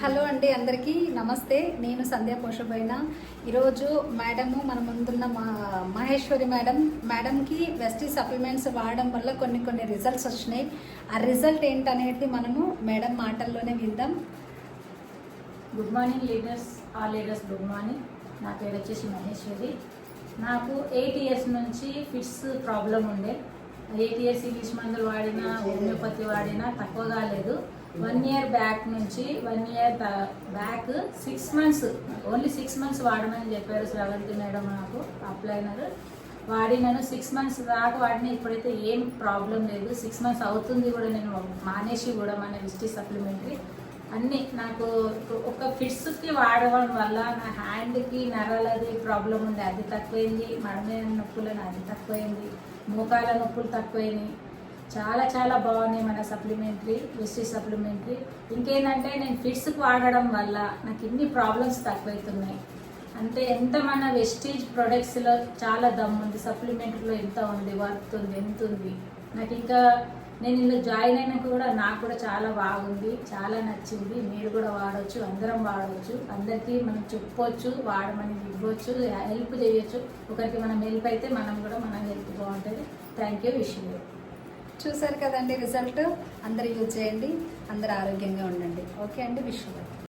Hello అండి, అందరికీ నమస్తే. నేను సంధ్యా పోషబోయిన. ఈరోజు మేడము మన ముందున్న మహేశ్వరి మేడంకి వెస్టీ సప్లిమెంట్స్ వాడడం వల్ల కొన్ని రిజల్ట్స్ వచ్చినాయి. ఆ రిజల్ట్ ఏంటనేది మనము మేడం మాటల్లోనే విందాం. Good morning leaders, all leaders good morning. నా పేరు వచ్చేసి మహేశ్వరి. నాకు 8 ఇయర్స్ నుంచి ఫిట్స్ ప్రాబ్లం ఉండే. 8 ఇయర్స్ ఇంగ్లీష్ మందులు వాడినా, హోమియోపతి వాడినా తక్కువ కాలేదు. 1 ఇయర్ బ్యాక్ నుంచి 1 year back 6 months, only 6 months వాడమని చెప్పారు శ్రవంతి మేడం. నాకు అప్లైనర్ వాడినాను. 6 మంత్స్ దాకా వాడిన. ఇప్పుడైతే ఏం ప్రాబ్లం లేదు. 6 మంత్స్ అవుతుంది కూడా, నేను మానేసి కూడా మన వెస్టీ సప్లిమెంటరీ అన్నీ. నాకు ఒక ఫిట్స్కి వాడడం వల్ల నా హ్యాండ్కి నరాలది ప్రాబ్లం ఉంది, అది తక్కువైంది. మడమే నొప్పులను అది తక్కువైంది. మోకాల నొప్పులు తక్కువైనాయి. చాలా బాగున్నాయి మన సప్లిమెంటరీ, వెస్టీ సప్లిమెంటరీ. ఇంకేంటంటే నేను ఫిట్స్కి వాడడం వల్ల నాకు ఇన్ని ప్రాబ్లమ్స్ తక్కువవుతున్నాయి. అంటే ఎంత మన వెస్టీజ్ ప్రొడక్ట్స్లో చాలా దమ్ము ఉంది, సప్లిమెంటరీలో ఎంత ఉంది, వర్త్ ఉంది, ఎంత ఉంది. నాకు ఇంకా నేను ఇందులో జాయిన్ అయినాక కూడా నాకు కూడా చాలా బాగుంది, చాలా నచ్చింది. మీరు కూడా వాడవచ్చు, అందరం వాడవచ్చు. అందరికీ మనం చెప్పవచ్చు, వాడమని ఇవ్వచ్చు, హెల్ప్ చేయొచ్చు. ఒకరికి మనం హెల్ప్ అయితే మనం కూడా మన హెల్ప్ బాగుంటుంది. Thank you. Wish you. చూసారు కదండి రిజల్ట్. అందరూ యూజ్ చేయండి, అందరూ ఆరోగ్యంగా ఉండండి. ఓకే అండి, విష్ యూ.